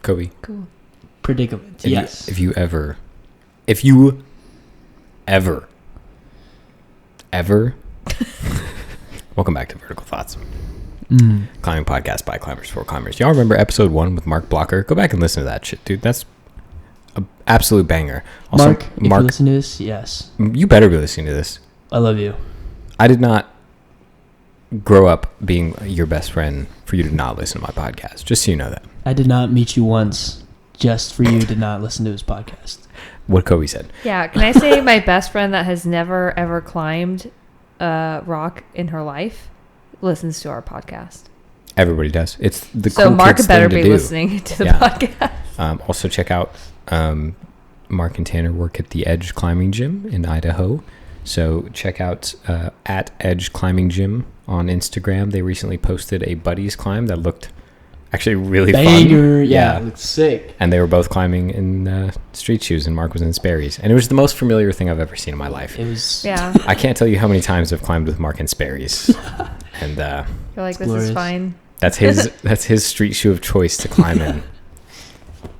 Kobe. Cool. Predicament. Yes. If you ever welcome back to Vertical Thoughts. Climbing podcast by climbers for climbers. Y'all remember episode 1 with Mark Blocker? Go back and listen to that shit, dude. That's an absolute banger. Also, Mark, if you listen to this, yes. You better be listening to this. I love you. I did not grow up being your best friend for you to not listen to my podcast. Just so you know that. I did not meet you once just for you to not listen to his podcast. What Kobe said. Yeah, can I say my best friend that has never ever climbed a rock in her life listens to our podcast. Everybody does. It's the so cool Mark kids better thing to be do. listening to the podcast. Also check out Mark and Tanner work at the Edge Climbing Gym in Idaho. So check out at Edge Climbing Gym on Instagram. They recently posted a buddies climb that looked actually really banger. fun. Yeah, it looked sick. And they were both climbing in street shoes, and Mark was in Sperry's. And it was the most familiar thing I've ever seen in my life. It was. Yeah. I can't tell you how many times I've climbed with Mark in Sperry's. And you're like, this glorious. is fine. that's his street shoe of choice to climb in.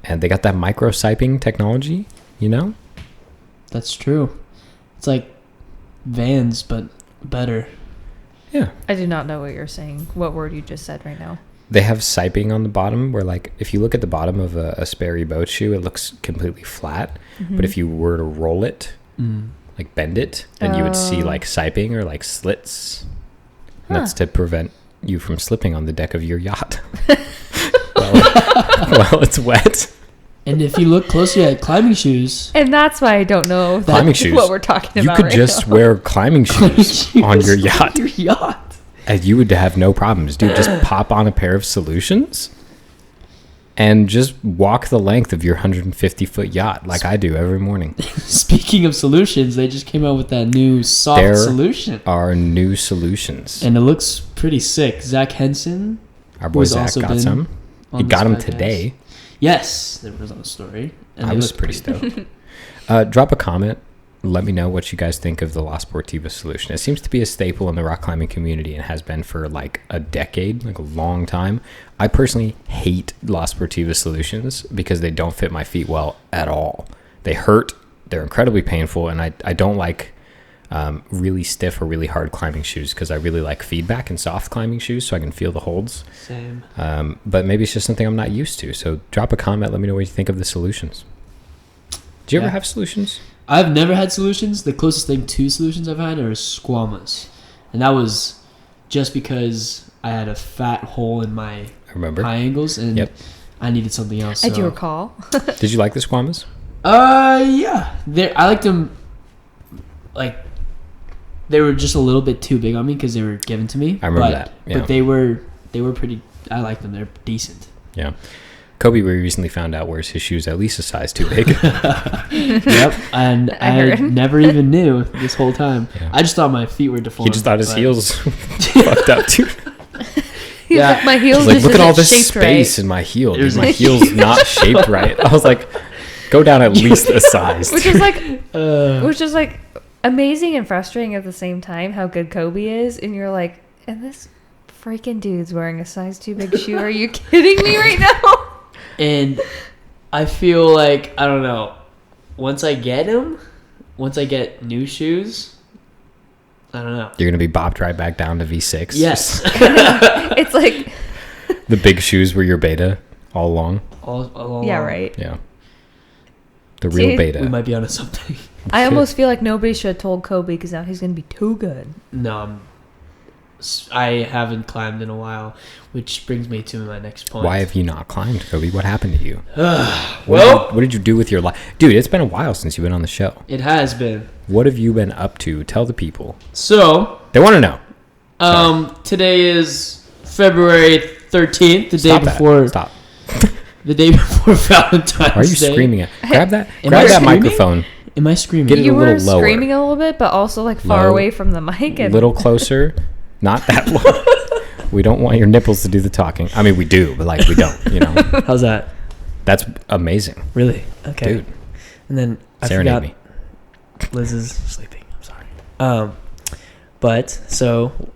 And they got that micro siping technology, you know? That's true. It's like Vans, but better. Yeah. I do not know what you're saying. What word you just said right now. They have siping on the bottom where, like, if you look at the bottom of a Sperry boat shoe, it looks completely flat. Mm-hmm. But if you were to roll it, like bend it, then you would see, like, siping or, like, slits. And that's to prevent you from slipping on the deck of your yacht. Well, it's wet. And if you look closely at climbing shoes, And that's why I don't know if Climbing that's shoes. what we're talking You about could right just now. wear climbing shoes on your yacht. Your yacht. And you would have no problems, dude. Just pop on a pair of Solutions and just walk the length of your 150-foot yacht like I do every morning. Speaking of solutions, they just came out with that new soft There solution. are new Solutions. And it looks pretty sick. Zach Henson. Our boy who's Zach also got been some. on He this got them podcast. today. Yes, there was on the story. And I they was look pretty stoked. Drop a comment. Let me know what you guys think of the La Sportiva solution. It seems to be a staple in the rock climbing community and has been for like a decade, like a long time. I personally hate La Sportiva solutions because they don't fit my feet well at all. They hurt. They're incredibly painful. And I don't like really stiff or really hard climbing shoes because I really like feedback and soft climbing shoes so I can feel the holds. Same. But maybe it's just something I'm not used to. So drop a comment. Let me know what you think of the Solutions. Do you ever have Solutions? I've never had Solutions. The closest thing to Solutions I've had are Squamas. And that was just because I had a fat hole in my high angles and I needed something else. I do recall. Did you like the Squamas? Yeah. I liked them. Like, they were just a little bit too big on me because they were given to me. I remember that. Yeah. But they were pretty. I like them. They're decent. Yeah. Kobe, we recently found out, wears his shoes at least a size too big. Yep. And I never even knew this whole time. Yeah. I just thought my feet were deformed. He just thought his heels fucked up too. Yeah. Like, my heels like, just look at all this right. space in my heel. Dude, my heel's not shaped right. I was like, go down at least a size. Which is like amazing and frustrating at the same time how good Kobe is. And you're like, and this freaking dude's wearing a size too big shoe. Are you kidding me right now? And I feel like, I don't know, once I get new shoes, I don't know. You're going to be bopped right back down to V6. Yes. It's like the big shoes were your beta all along. All yeah, along. right. Yeah. The real beta. We might be onto something. I almost feel like nobody should have told Kobe because now he's going to be too good. No, I haven't climbed in a while, which brings me to my next point. Why have you not climbed, Kobe? What happened to you? What did you do with your life? Dude, it's been a while since you've been on the show. It has been. What have you been up to? Tell the people. So, they want to know. Today is February 13th, the day before Valentine's Day. Why are you screaming at? Grab that screaming? microphone. Am I screaming? Get it You a little were lower. screaming a little bit, but also like far away from the mic. A little closer. Not that low. We don't want your nipples to do the talking. I mean, we do, but like we don't, you know. How's that? That's amazing. Really? Okay. Dude. And then I Serenade forgot me. Liz is sleeping. I'm sorry. But so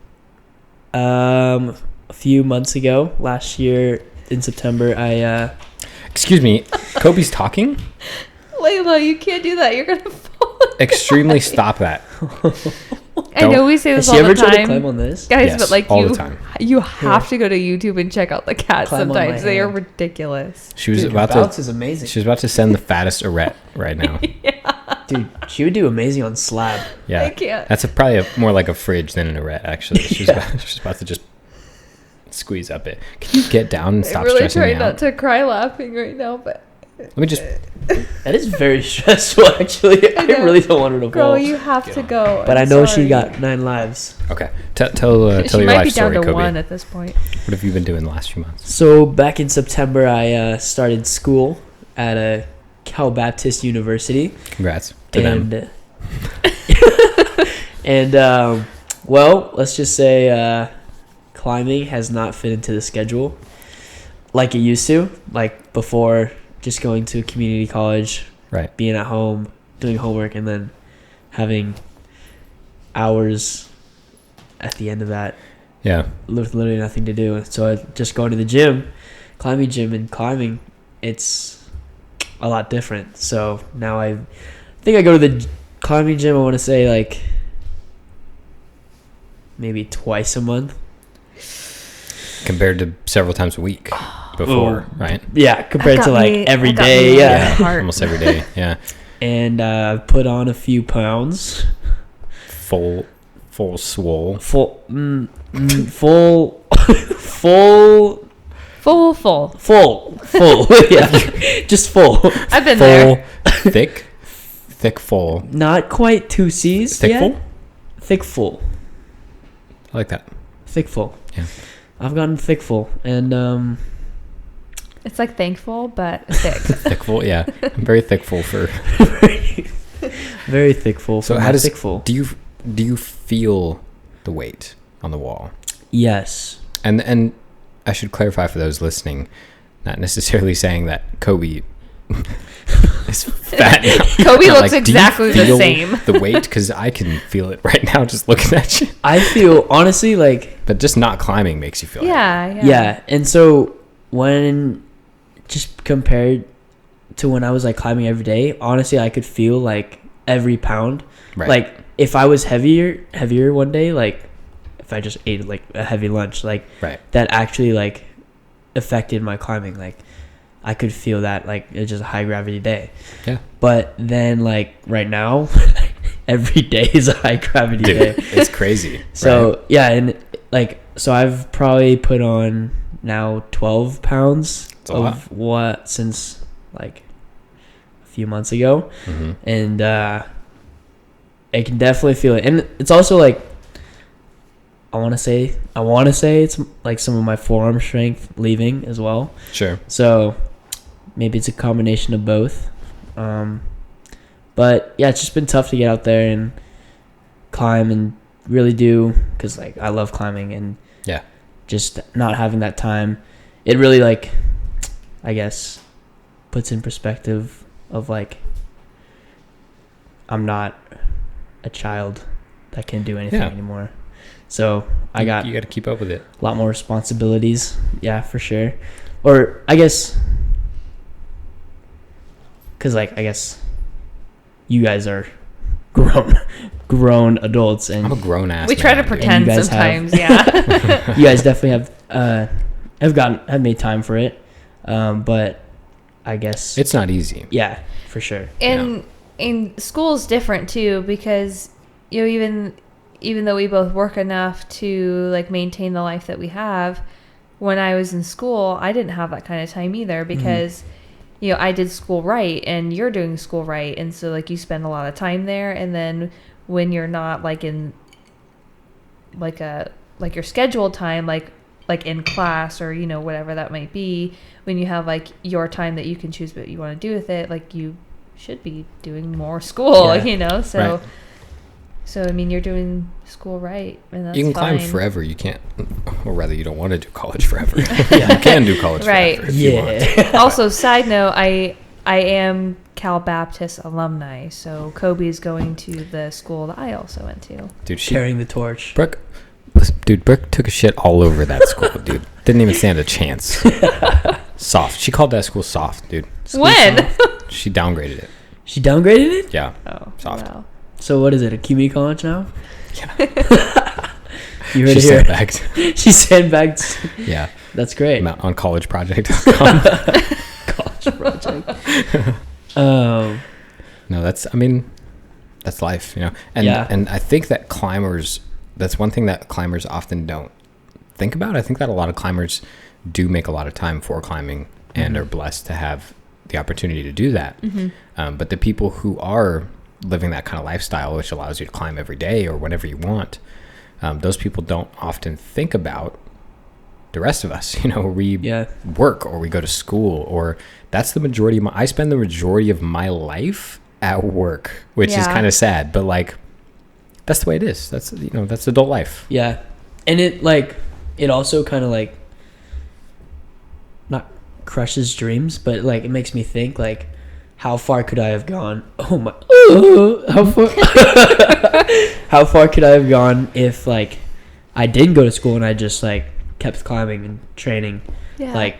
a few months ago, last year in September, Excuse me, Kobe's talking? Layla, you can't do that. You're gonna fall. Extremely stop that. I know we say this Has all she ever the tried time, to climb on this? guys, Yes, but like all the time. you have to go to YouTube and check out the cats. Climb on Sometimes my they are hand. ridiculous. She was Dude, about her bounce to. is amazing. She was about to send the fattest arret right now. Dude, she would do amazing on slab. Yeah, I can't. That's probably more like a fridge than an arret. Actually, she's about to just squeeze up it. Can you get down and stop I'm really stressing me trying not out? to cry laughing right now, but Let me just. That is very stressful, actually. I know. really don't want her to girl, fall. you have to go. But I'm I know sorry. she got 9 lives. Okay, tell She your might life be down story, to Kobe. 1 at this point. What have you been doing the last few months? So back in September, I started school at a Cal Baptist University. Congrats to them. And well, let's just say climbing has not fit into the schedule like it used to. Like before, just going to community college, Right. being at home, doing homework, and then having hours at the end of that Yeah. with literally nothing to do. So I just go to the gym, climbing gym, and climbing. It's a lot different. So now I think I go to the climbing gym, I want to say like maybe twice a month. Compared to several times a week before, right? Yeah, compared to like every that got day. me Yeah. Heart. Almost every day. Yeah. And put on a few pounds. Full swole. Full, yeah, just full. I've been Full, there. thick full. Not quite 2 C's Thick yet. full? Thick full. I like that. Thick full. Yeah. I've gotten thick full, and It's like thankful, but thick. Thick full, yeah. I'm very thick full for. very thick full. So for how my does thick full? do you feel the weight on the wall? Yes. And I should clarify for those listening, not necessarily saying that Kobe is fat now. Kobe Not looks like, do you exactly the feel same. The weight, because I can feel it right now just looking at you. I feel honestly like But just not climbing makes you feel it. yeah, and so when just compared to when I was like climbing every day, honestly I could feel like every pound. Right. Like if I was heavier one day, like if I just ate like a heavy lunch, like Right. that actually like affected my climbing. Like I could feel that like it's just a high gravity day. Yeah. But then like right now, every day is a high gravity Dude, day. it's crazy. So right? yeah, and like so I've probably put on now 12 pounds of what since like a few months ago. Mm-hmm. And I can definitely feel it. And it's also like I want to say it's like some of my forearm strength leaving as well. Sure. So maybe it's a combination of both. But yeah, it's just been tough to get out there and climb and really do, because like I love climbing, and yeah, just not having that time, it really like I guess puts in perspective of like I'm not a child that can do anything anymore. So you got A lot more responsibilities. Yeah, for sure. Or I guess because like I guess you guys are grown adults, and I'm a grown ass. We try to pretend sometimes. Yeah. you guys definitely have made time for it, but I guess it's not easy. Yeah, for sure. And in school's different too, because you know even though we both work enough to like maintain the life that we have, when I was in school, I didn't have that kind of time either, because you know, I did school right and you're doing school right, and so like you spend a lot of time there, and then when you're not like in like your scheduled time, like in class or you know whatever that might be, when you have like your time that you can choose what you want to do with it, like you should be doing more school, you know. So right. So I mean, you're doing school right, and that's you can fine. climb forever. You can't, or rather, you don't want to do college forever. You can do college forever if you want. Also, side note, I am Cal Baptist alumni, so Kobe's going to the school that I also went to. Dude, carrying the torch. Brooke took a shit all over that school, dude. Didn't even stand a chance. Soft. She called that school soft, dude. When? Soft. She downgraded it. She downgraded it? Yeah. Oh, soft. wow. So what is it? A community college now? Yeah. You heard She it here. sandbagged. She sandbagged. Yeah. That's great. On collegeproject.com. College project. No, that's life, And I think that that's one thing that climbers often don't think about. I think that a lot of climbers do make a lot of time for climbing and are blessed to have the opportunity to do that. But the people who are living that kind of lifestyle, which allows you to climb every day or whenever you want, those people don't often think about the rest of us. We work or we go to school, or that's the majority of I spend the majority of my life at work, which is kind of sad, but like that's the way it is. That's that's adult life. Yeah. And it also kind of like not crushes dreams, but like it makes me think like, how far could I have gone? How far could I have gone if like I didn't go to school and I just like kept climbing and training? Like,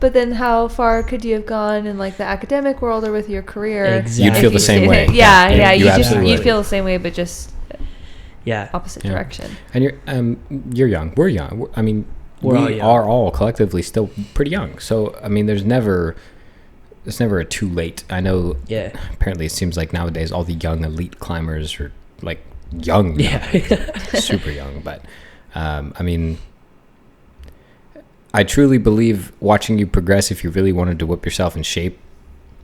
But then how far could you have gone in like the academic world or with your career? Exactly. You'd feel the same way. Yeah. You you feel the same way, but just Yeah. opposite direction. And you're young. We're young. I mean, We're all we young. are all collectively still pretty young. So, I mean, there's never a too late. I know. Yeah. Apparently, it seems like nowadays all the young elite climbers are like young. Yeah. Super young. But, I mean, I truly believe watching you progress, if you really wanted to whip yourself in shape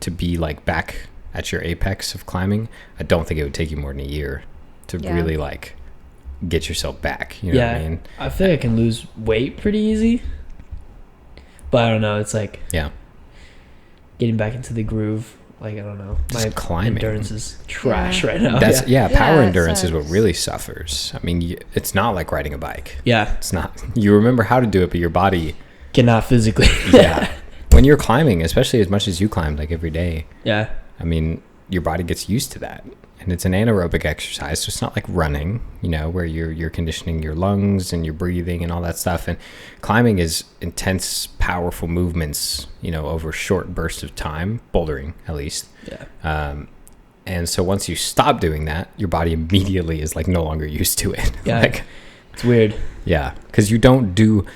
to be like back at your apex of climbing, I don't think it would take you more than a year to really like get yourself back. You know what I mean? I feel like I can lose weight pretty easy, but I don't know. It's like getting back into the groove. Like, I don't know. Just My climbing. endurance is trash right now. That's yeah. power it endurance is what sucks. really suffers. I mean, it's not like riding a bike. Yeah. It's not. You remember how to do it, but your body. Cannot physically. Yeah. When you're climbing, especially as much as you climb like every day, Yeah. I mean, your body gets used to that. And it's an anaerobic exercise, so it's not like running, where you're conditioning your lungs and your breathing and all that stuff. And climbing is intense, powerful movements, over short bursts of time, bouldering at least. Yeah. And so once you stop doing that, your body immediately is like no longer used to it. Yeah. Like, It's weird. yeah, because you don't do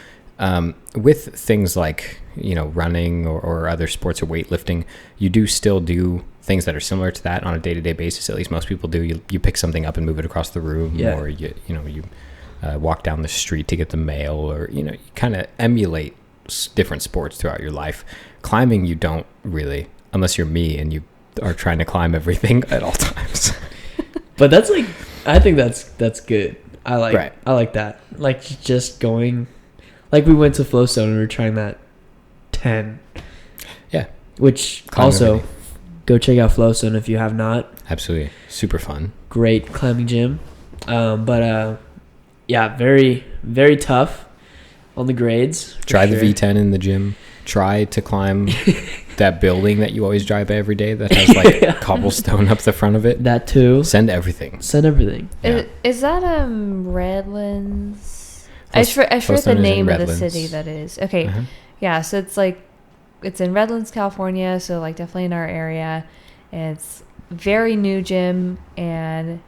with things like running or other sports or weightlifting, you do still do things that are similar to that on a day-to-day basis. At least most people do. You pick something up and move it across the room, or you walk down the street to get the mail, or you kind of emulate different sports throughout your life. Climbing, you don't really, unless you're me and you are trying to climb everything at all times. But that's like, I think that's good. I like that. Like just going, like we went to Flowstone and we were trying that 10. Yeah. Which Climb also, everything. go check out Flowstone if you have not. Absolutely. Super fun. Great climbing gym. But very, very tough on the grades. Try the V10 in the gym. Try to climb that building that you always drive by every day that has like cobblestone up the front of it. That too. Send everything. Yeah. Is that Redlands? I forget the name of the city that is. Okay. Uh-huh. Yeah, so it's in Redlands, California, so like definitely in our area. And it's very new gym and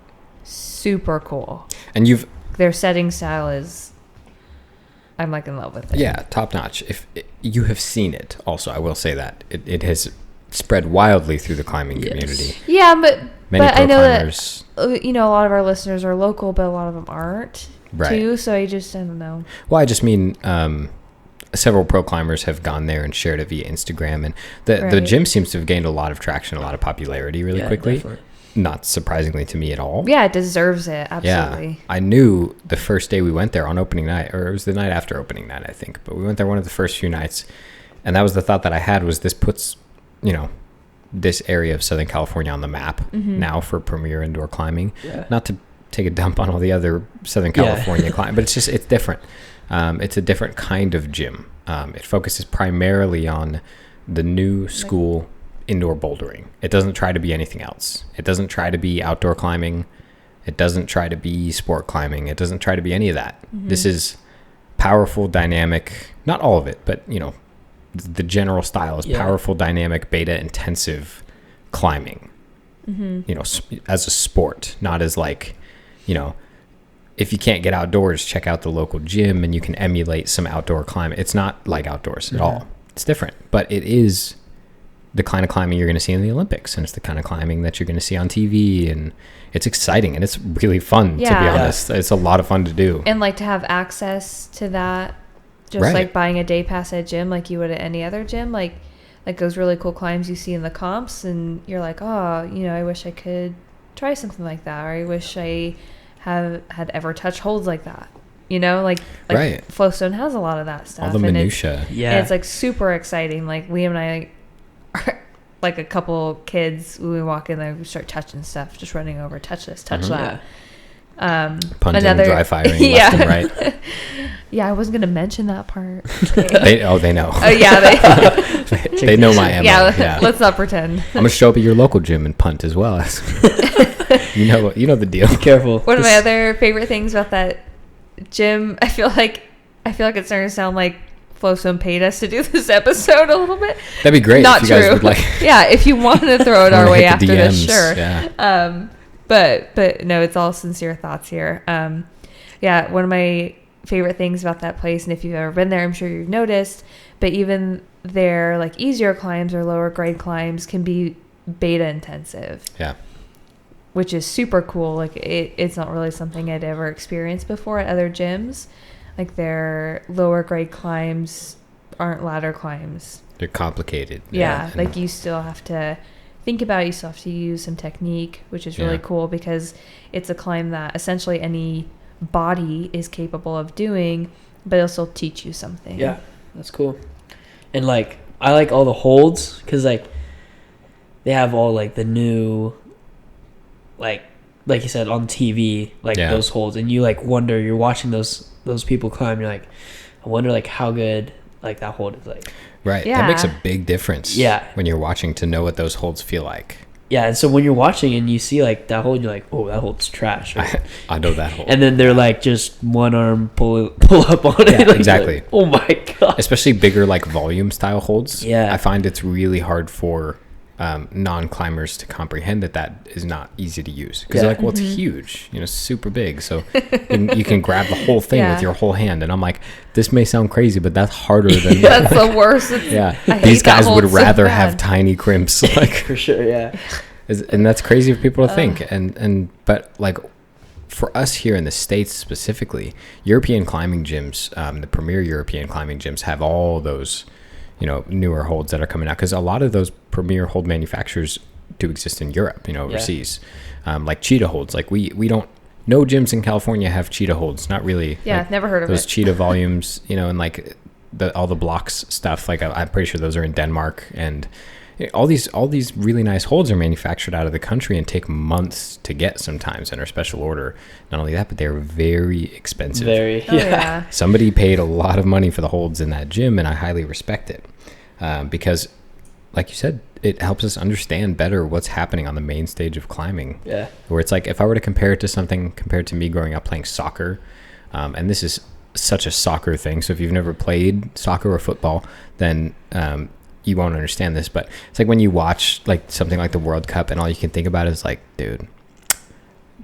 super cool. And Their setting style is, I'm like in love with it. yeah, top notch. If you have seen it, also I will say that it has spread wildly through the climbing community. Yeah, but Many pro I know climbers. that a lot of our listeners are local, but a lot of them aren't Right. too. So I don't know. Well, I just mean several pro climbers have gone there and shared it via Instagram, and the gym seems to have gained a lot of traction, a lot of popularity really quickly. Definitely. Not surprisingly to me at all. Yeah, it deserves it. Absolutely. Yeah, I knew the first day we went there on opening night, or it was the night after opening night, I think. But we went there one of the first few nights, and that was the thought that I had was this puts, this area of Southern California on the map now for premier indoor climbing. Yeah. Not to take a dump on all the other Southern California climbing, but it's different. It's a different kind of gym. It focuses primarily on the new school indoor bouldering. It doesn't try to be anything else. It doesn't try to be outdoor climbing. It doesn't try to be sport climbing. It doesn't try to be any of that. This is powerful, dynamic, not all of it, but, you know, the general style is powerful, dynamic, beta intensive climbing, you know, as a sport, not as like, you know, if you can't get outdoors, check out the local gym and you can emulate some outdoor climbing. It's not like outdoors at all. It's different, but it is the kind of climbing you're going to see in the Olympics, and it's the kind of climbing that you're going to see on TV, and it's exciting and it's really fun, to be honest. It's a lot of fun to do. And like to have access to that, just like buying a day pass at a gym like you would at any other gym, like those really cool climbs you see in the comps, and you're like, oh, you know, I wish I could try something like that, or I wish I had ever touched holds like that, you know, like Flowstone has a lot of that stuff, all the minutia, and it's like super exciting. Like Liam and I are like a couple kids when we walk in there, we start touching stuff, just running over, touch this, touch that. Punting, dry firing left and right. I wasn't gonna mention that part. they know. Oh yeah, they know my MO. Yeah, let's not pretend. I'm gonna show up at your local gym and punt as well. you know the deal. Be careful. One of my other favorite things about that gym, I feel like it's starting to sound like Flowstone paid us to do this episode a little bit. That'd be great. Not if you true. Guys would like. Yeah, if you want to throw it our way after DMs, this, sure. Yeah. But no, it's all sincere thoughts here. One of my favorite things about that place, and if you've ever been there, I'm sure you've noticed, but even their like easier climbs or lower grade climbs can be beta intensive. Yeah. Which is super cool. Like it's not really something I'd ever experienced before at other gyms. Like their lower grade climbs aren't ladder climbs. They're complicated. Yeah. Like you still have to think about it. You still have to use some technique, which is really cool because it's a climb that essentially any body is capable of doing, but it'll still teach you something. Yeah, that's cool. And like I like all the holds because like they have all like the new like you said on TV, like those holds, and you like wonder, you're watching those people climb, you're like, I wonder like how good like that hold is like. Right. Yeah. That makes a big difference. Yeah. When you're watching to know what those holds feel like. Yeah, and so when you're watching and you see like that hold, you're like, oh, that hold's trash. Right? I know that hold. And then they're like just one arm pull up on it. Yeah, like, exactly. Like, oh my god. Especially bigger like volume style holds. Yeah. I find it's really hard for non-climbers to comprehend that is not easy to use because they're like, well, it's huge, you know, super big, so you can grab the whole thing with your whole hand, and I'm like, this may sound crazy, but that's harder than that's the worst. These guys would rather have tiny crimps, like for sure. Yeah. And that's crazy for people to think, but like for us here in the States specifically, European climbing gyms, the premier European climbing gyms have all those, you know, newer holds that are coming out, because a lot of those premier hold manufacturers do exist in Europe, you know, overseas. Like cheetah holds, like we don't, no gyms in California have cheetah holds, not really. Yeah, like, never heard of those it. cheetah volumes, you know, and like all the blocks stuff, like I'm pretty sure those are in Denmark, and all these really nice holds are manufactured out of the country and take months to get sometimes and are special order. Not only that, but they're very expensive. Yeah. Somebody paid a lot of money for the holds in that gym, and I highly respect it because, like you said, it helps us understand better what's happening on the main stage of climbing. Yeah. Where it's like, if I were to compare it to something compared to me growing up playing soccer, and this is such a soccer thing, so if you've never played soccer or football, then you won't understand this, but it's like when you watch like something like the World Cup and all you can think about is like, dude,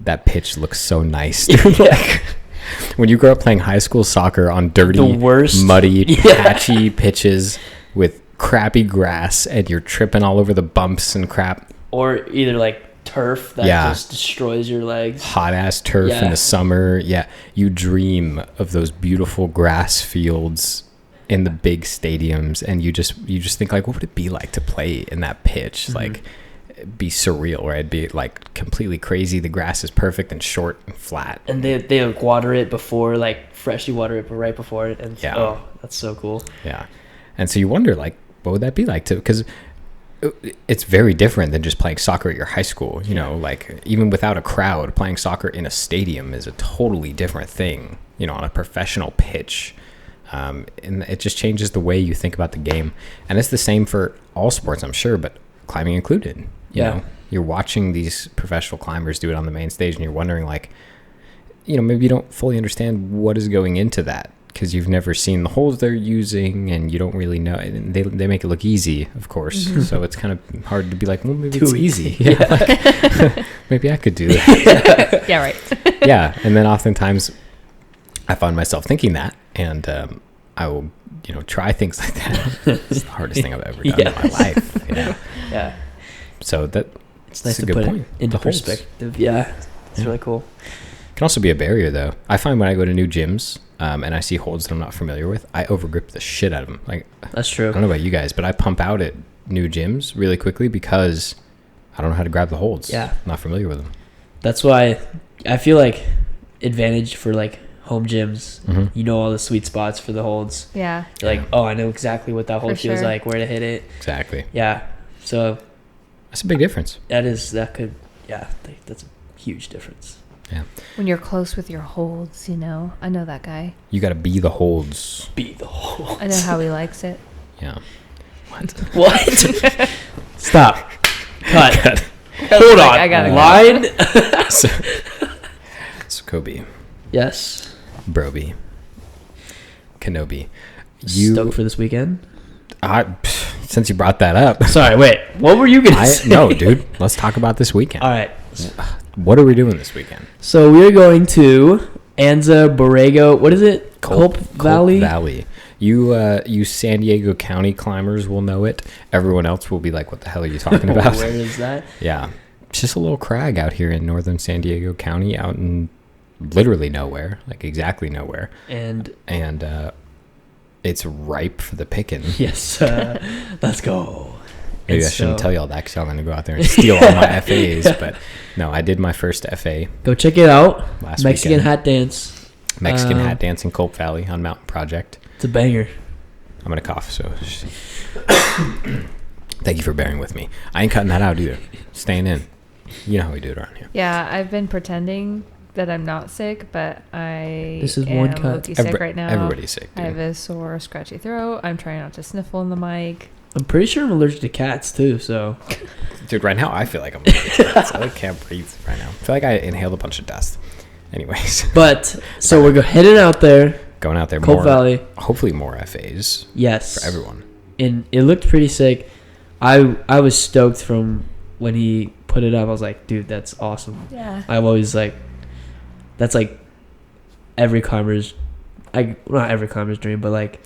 that pitch looks so nice. Like, when you grow up playing high school soccer on dirty, muddy, patchy pitches with crappy grass, and you're tripping all over the bumps and crap, or either like turf that just destroys your legs, hot ass turf in the summer, you dream of those beautiful grass fields in the big stadiums, and you just think like, what would it be like to play in that pitch? Like, it'd be surreal, right? It'd be like completely crazy. The grass is perfect and short and flat, and they like water it before, like freshly water it right before it, and oh, that's so cool. And so you wonder, like, what would that be like to, because it's very different than just playing soccer at your high school, you know, like even without a crowd, playing soccer in a stadium is a totally different thing, you know, on a professional pitch. And it just changes the way you think about the game. And it's the same for all sports, I'm sure, but climbing included. You know, you're watching these professional climbers do it on the main stage, and you're wondering, like, you know, maybe you don't fully understand what is going into that because you've never seen the holds they're using, and you don't really know. And they make it look easy, of course. Mm-hmm. So it's kind of hard to be like, well, maybe Too it's easy. easy. Yeah, like, maybe I could do that. Yeah, right. Yeah, and then oftentimes I find myself thinking that, and I will, try things like that. It's the hardest thing I've ever done in my life. Yeah. So It's nice a to good put point. it into The holds. perspective. Yeah. It's really cool. Can also be a barrier, though. I find when I go to new gyms and I see holds that I'm not familiar with, I overgrip the shit out of them. Like, That's true. I don't know about you guys, but I pump out at new gyms really quickly because I don't know how to grab the holds. Yeah. I'm not familiar with them. That's why I feel like advantage for like home gyms. Mm-hmm. You know all the sweet spots for the holds. Yeah. You're like, oh, I know exactly what that hold feels sure. like, where to hit it. Exactly. Yeah. So That's a big difference. that's a huge difference. Yeah. When you're close with your holds, I know that guy. You got to be the holds. Be the hold. I know how he likes it. Yeah. What? Stop. Cut. Hold Hold on. I gotta go. Line. So Kobe, Yes. Broby, Kenobi. Stoked for this weekend? Since you brought that up. Sorry, wait. What were you going to say? No, dude. Let's talk about this weekend. All right. What are we doing this weekend? So we're going to Anza, Borrego. What is it? Culp Valley? Valley. You San Diego County climbers will know it. Everyone else will be like, what the hell are you talking about? Where is that? Yeah. It's just a little crag out here in northern San Diego County, out in literally nowhere, like exactly nowhere. And it's ripe for the picking. yes, let's go. Maybe And I shouldn't so- tell you all that because I'm going to go out there and steal all my FAs. But no, I did my first FA Go check it out. last Mexican weekend. hat dance. Mexican hat dance in Culp Valley on Mountain Project. It's a banger. I'm going to cough, so thank you for bearing with me. I ain't cutting that out either. Staying in. You know how we do it around here. Yeah, I've been pretending that I'm not sick, but I This is am one cut. low-key sick right now. Everybody's sick, I have dude. a sore, scratchy throat. I'm trying not to sniffle in the mic. I'm pretty sure I'm allergic to cats too, so. Dude, right now I feel like I'm allergic to cats. I can't breathe right now. I feel like I inhaled a bunch of dust. Anyways. But, so we're heading out there. Going out there Culp more. Valley. Hopefully more FAs Yes. for everyone. And it looked pretty sick. I was stoked from when he put it up. I was like, dude, that's awesome. Yeah. I've always like, that's like every climber's, not every climber's dream, but like,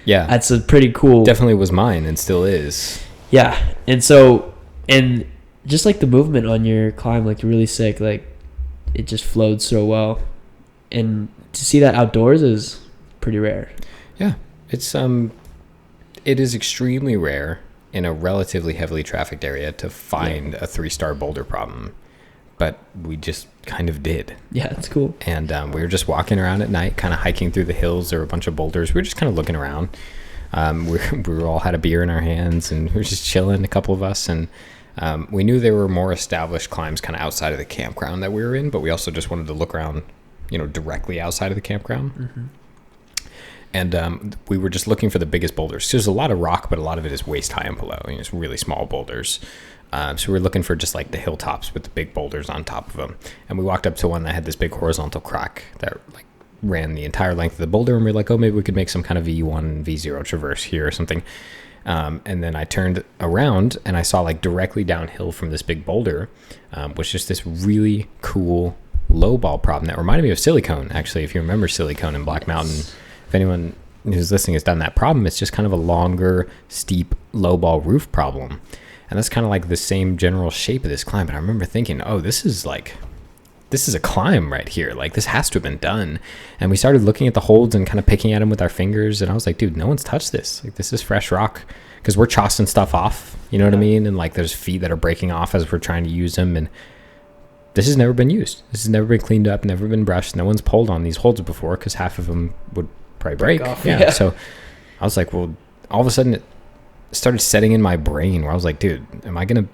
Yeah. that's a pretty cool. Definitely was mine and still is. Yeah. And so, and just like the movement on your climb, like really sick. Like it just flowed so well. And to see that outdoors is pretty rare. Yeah. It is extremely rare in a relatively heavily trafficked area to find a 3-star boulder problem. But we just kind of did. Yeah, it's cool. And we were just walking around at night, kind of hiking through the hills. There were a bunch of boulders. We were just kind of looking around. We all had a beer in our hands, and we were just chilling, a couple of us. And we knew there were more established climbs kind of outside of the campground that we were in, but we also just wanted to look around, directly outside of the campground. Mm-hmm. And we were just looking for the biggest boulders. So there's a lot of rock, but a lot of it is waist high and below. It's really small boulders. So we're looking for just like the hilltops with the big boulders on top of them. And we walked up to one that had this big horizontal crack that like ran the entire length of the boulder. And we were like, oh, maybe we could make some kind of V1, V0 traverse here or something. And then I turned around and I saw like directly downhill from this big boulder was just this really cool low ball problem that reminded me of Silicone. Actually, if you remember Silicone in Black Mountain, if anyone who's listening has done that problem, it's just kind of a longer, steep, low ball roof problem. And that's kind of like the same general shape of this climb. But I remember thinking, oh, this is a climb right here. Like, this has to have been done. And we started looking at the holds and kind of picking at them with our fingers. And I was like, dude, no one's touched this. Like, this is fresh rock. Because we're chossing stuff off, you know what I mean? And like, there's feet that are breaking off as we're trying to use them. And this has never been used. This has never been cleaned up, never been brushed. No one's pulled on these holds before because half of them would probably break. Off, yeah. So I was like, well, all of a sudden it started setting in my brain where I was like, dude, am I going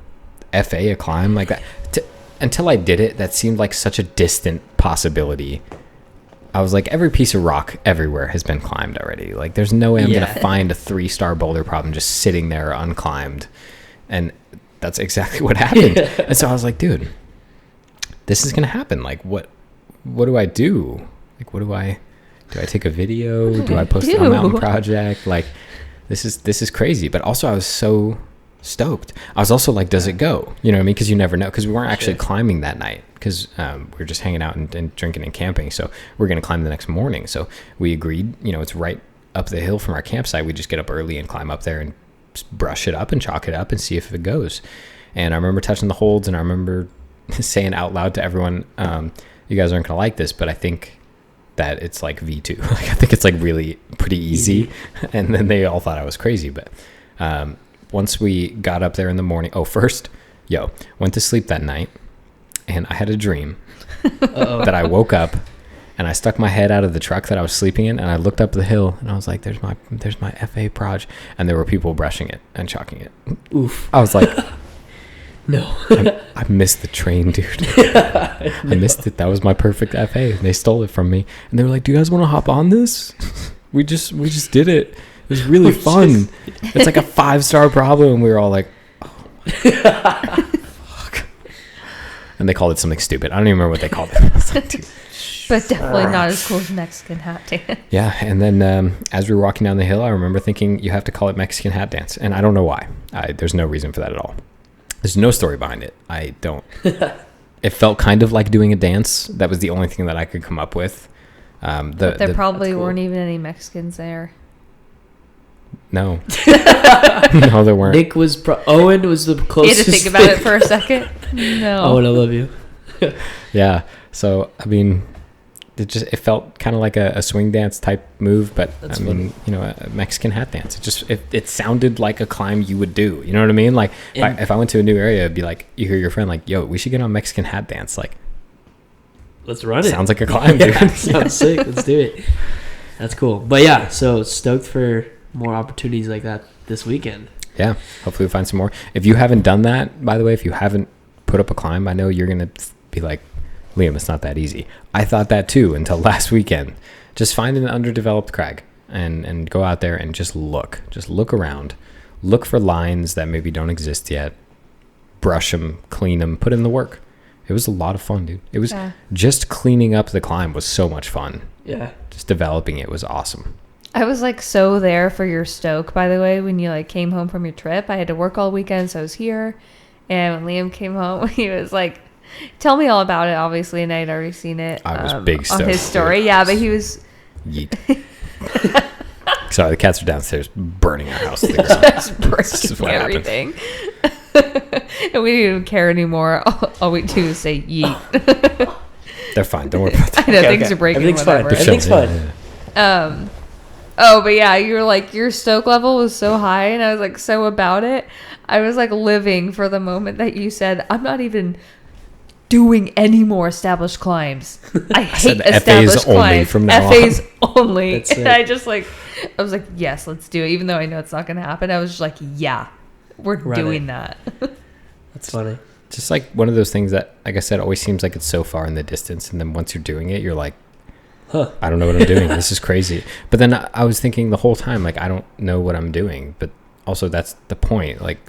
to FA a climb like that? Until I did it, that seemed like such a distant possibility. I was like, every piece of rock everywhere has been climbed already. Like, there's no way I'm going to find a 3-star boulder problem just sitting there unclimbed. And that's exactly what happened. And so I was like, dude, this is going to happen. Like, what do I do? Like, what do I do I take a video? Do I post it on Mountain Project? Like, this is crazy. But also, I was so stoked. I was also like, does it go? You know what I mean? Because you never know. Because we weren't actually climbing that night. Because we were just hanging out and drinking and camping. So we're going to climb the next morning. So we agreed, you know, it's right up the hill from our campsite. We just get up early and climb up there and brush it up and chalk it up and see if it goes. And I remember touching the holds, and I remember saying out loud to everyone, you guys aren't going to like this, but I think that it's like V2. Like, I think it's like really pretty easy. And then they all thought I was crazy. But once we got up there in the morning, went to sleep that night, and I had a dream that I woke up and I stuck my head out of the truck that I was sleeping in, and I looked up the hill, and I was like, there's my FA proj, and there were people brushing it and chalking it. Oof. I was like, no. I missed the train, dude. I missed it. That was my perfect FA. They stole it from me, and they were like, do you guys want to hop on this? We just did it. It was really fun. It's like a 5-star problem, and we were all like, oh my God. Fuck. And they called it something stupid. I don't even remember what they called it. I was like, dude. But definitely not as cool as Mexican hat dance. Yeah, and then as we were walking down the hill, I remember thinking, you have to call it Mexican hat dance. And I don't know why. There's no reason for that at all. There's no story behind it. I don't. It felt kind of like doing a dance. That was the only thing that I could come up with. There probably weren't even any Mexicans there. No. No, there weren't. Owen was the closest. You had to think about it for a second. No. Owen, I love you. Yeah. So, I mean, it felt kind of like a swing dance type move, but that's funny. You know, a Mexican hat dance. It sounded like a climb you would do. You know what I mean? Like, if I went to a new area, it'd be like, you hear your friend like, yo, we should get on Mexican hat dance. Like, let's run it. Sounds like a climb, dude. Sounds sick. Let's do it. That's cool. But yeah, so stoked for more opportunities like that this weekend. Yeah. Hopefully we find some more. If you haven't done that, by the way, if you haven't put up a climb, I know you're going to be like, Liam, it's not that easy. I thought that too until last weekend. Just find an underdeveloped crag and go out there and just look around, look for lines that maybe don't exist yet, brush them, clean them, put in the work. It was a lot of fun, dude. It was just cleaning up the climb was so much fun. Yeah. Just developing it was awesome. I was like so there for your stoke, by the way, when you like came home from your trip. I had to work all weekend, so I was here. And when Liam came home, he was like, tell me all about it, obviously, and I'd already seen it. I was big stoked on his story. Yeah, but he was... Yeet. Sorry, the cats are downstairs burning our house. Just breaking everything. And we didn't even care anymore. All we do is say yeet. They're fine. Don't worry about that. I know things are breaking. Everything's fine. Everything's fine. Yeah. Oh, but yeah, you were like, your stoke level was so high, and I was like so about it. I was like living for the moment that you said, I'm not even doing any more established climbs. I hate established FAs only climbs. From now FAs on. Only. And I was like, yes, let's do it. Even though I know it's not going to happen. I was just like, yeah, we're doing that. That's funny. Just like one of those things that, like I said, always seems like it's so far in the distance. And then once you're doing it, you're like, I don't know what I'm doing. This is crazy. But then I was thinking the whole time, like, I don't know what I'm doing. But also that's the point. Like,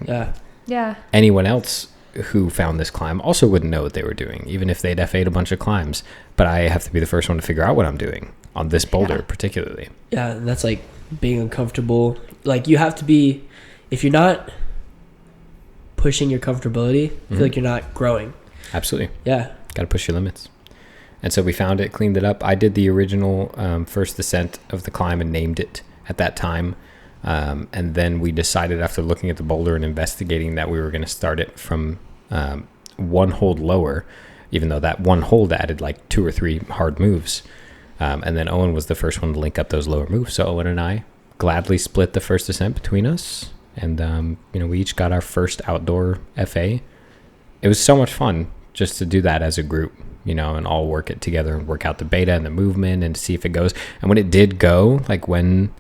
yeah. Anyone else who found this climb also wouldn't know what they were doing, even if they'd FA'd a bunch of climbs. But I have to be the first one to figure out what I'm doing on this boulder particularly. Yeah, and that's like being uncomfortable. Like, you have to be, if you're not pushing your comfortability, I feel like you're not growing. Absolutely. Yeah. Got to push your limits. And so we found it, cleaned it up. I did the original first ascent of the climb and named it at that time. And then we decided, after looking at the boulder and investigating, that we were going to start it from one hold lower, even though that one hold added like 2 or 3 hard moves. And then Owen was the first one to link up those lower moves. So Owen and I gladly split the first ascent between us. And, we each got our first outdoor FA. It was so much fun just to do that as a group, and all work it together and work out the beta and the movement and to see if it goes. And when it did go, like when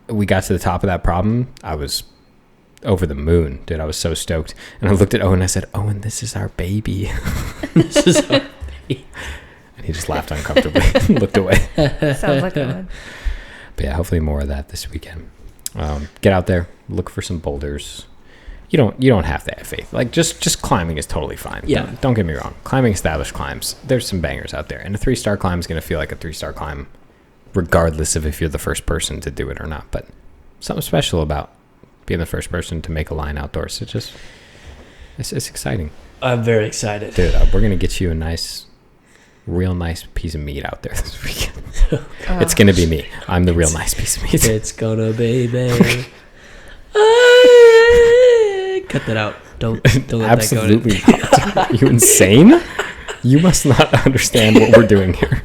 we got to the top of that problem, I was over the moon, dude. I was so stoked. And I looked at Owen and I said, Owen, this is our baby. This is our baby. And he just laughed uncomfortably and looked away. Sounds like Owen. But yeah, hopefully more of that this weekend. Get out there, look for some boulders. You don't have to have faith. Like just climbing is totally fine. Yeah. Don't get me wrong. Climbing established climbs, there's some bangers out there. And a 3-star climb is going to feel like a 3-star climb regardless of if you're the first person to do it or not. But something special about being the first person to make a line outdoors. It's exciting. I'm very excited. Dude, we're going to get you a real nice piece of meat out there this weekend. It's going to be me. I'm the real nice piece of meat. It's gonna be me. Cut that out. Don't let Absolutely that go. not. Are you insane? You must not understand what we're doing here.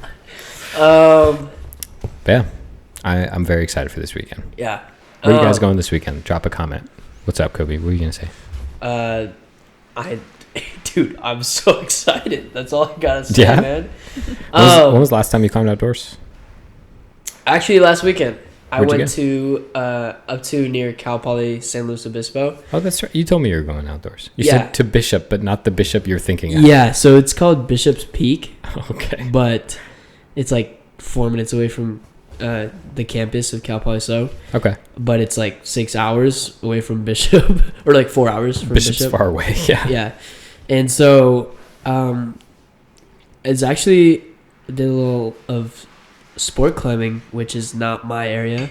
But yeah, I'm very excited for this weekend. Yeah. Where are you guys going this weekend? Drop a comment. What's up, Kobe? What are you going to say? Dude, I'm so excited. That's all I gotta say, man. When was the last time you climbed outdoors? Actually, last weekend. I Where'd you went to up to near Cal Poly San Luis Obispo. Oh, that's right. You told me you were going outdoors. You said to Bishop, but not the Bishop you're thinking of. Yeah, so it's called Bishop's Peak. Okay. But it's like 4 minutes away from the campus of Cal Poly So. Okay. But it's like 6 hours away from Bishop, or like 4 hours from Bishop's Bishop. far away. Yeah. Yeah, and so it's actually did a little of sport climbing, which is not my area,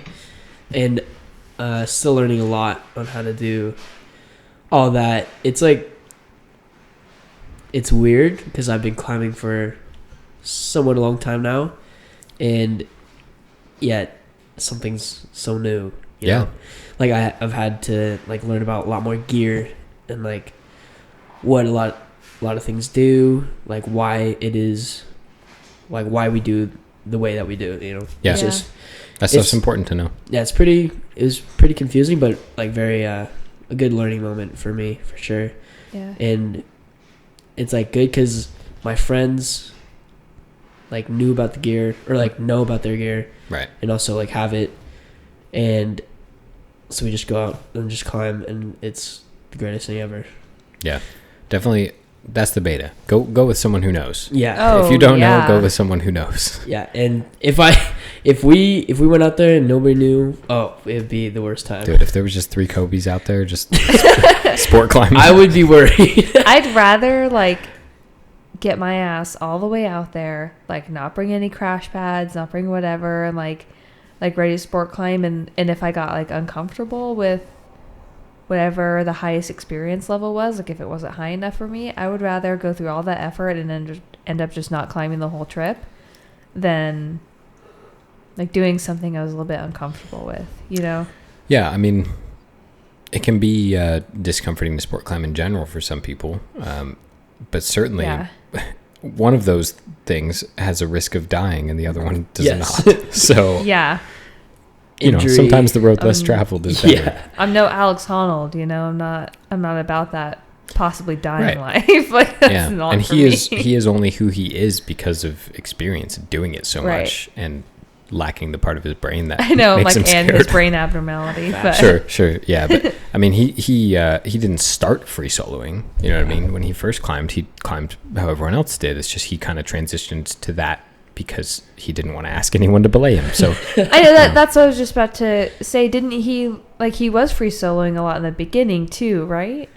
and still learning a lot on how to do all that. It's like, it's weird because I've been climbing for somewhat a long time now, and yet something's so new. You know? Like I've had to like learn about a lot more gear and like what a lot of things do, like why it is, like why we do the way that we do, you know. Yeah. It's just, that's important to know. Yeah, it was pretty confusing, but like very a good learning moment for me, for sure. Yeah. And it's like good because my friends like knew about the gear, or like know about their gear, right, and also like have it, and so we just go out and just climb, and it's the greatest thing ever. Yeah, definitely. That's the beta. Go with someone who knows. Yeah. Oh, if you don't know, go with someone who knows. Yeah, and if we went out there and nobody knew, it'd be the worst time. Dude, if there was just 3 Kobe's out there, just sport climbing, I would be worried. I'd rather like get my ass all the way out there, like not bring any crash pads, not bring whatever, and like ready to sport climb, and if I got like uncomfortable with whatever the highest experience level was, like if it wasn't high enough for me, I would rather go through all that effort and then just end up just not climbing the whole trip than like doing something I was a little bit uncomfortable with, you know? Yeah, I mean, it can be discomforting to sport climb in general for some people, but certainly one of those things has a risk of dying and the other one does not. So yeah. You know, sometimes the road less traveled is better. Yeah. I'm no Alex Honnold, you know. I'm not about that possibly dying life. Like that's not and for he me. he is only who he is because of experience doing it so much and lacking the part of his brain that I know, makes like, him and scared. his brain abnormality. But. Sure, yeah. But I mean, he didn't start free soloing. You know what I mean? When he first climbed, he climbed how everyone else did. It's just he kind of transitioned to that because he didn't want to ask anyone to belay him. So I know that's what I was just about to say. Didn't he, like, he was free soloing a lot in the beginning too, right?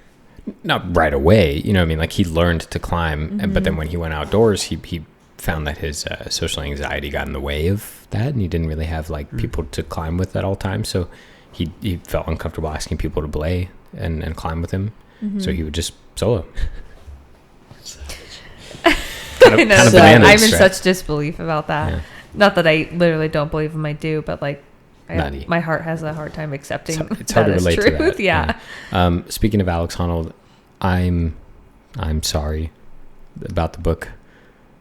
Not right away, you know what I mean? Like, he learned to climb, but then when he went outdoors, he found that his social anxiety got in the way of that, and he didn't really have like people to climb with at all times. So he felt uncomfortable asking people to belay and climb with him. So he would just solo. I'm in such disbelief about that. Yeah. Not that I literally don't believe him, I do, but like my heart has a hard time accepting it's hard to relate truth. To that. Yeah. Speaking of Alex Honnold, I'm sorry about the book.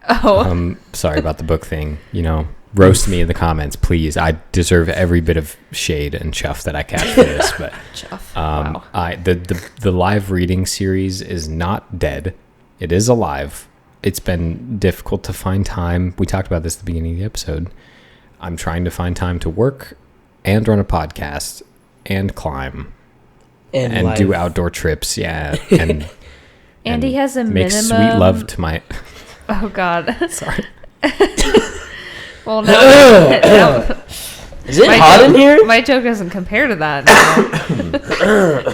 Oh. Sorry about the book thing. You know, roast me in the comments, please. I deserve every bit of shade and chuff that I catch for this. But chuff. Wow. The live reading series is not dead. It is alive. It's been difficult to find time. We talked about this at the beginning of the episode. I'm trying to find time to work and run a podcast and climb and do outdoor trips. Yeah. And Andy has a make minimum. Sweet love to my. Oh God. Sorry. Well, no. Is it hot in here? My joke doesn't compare to that.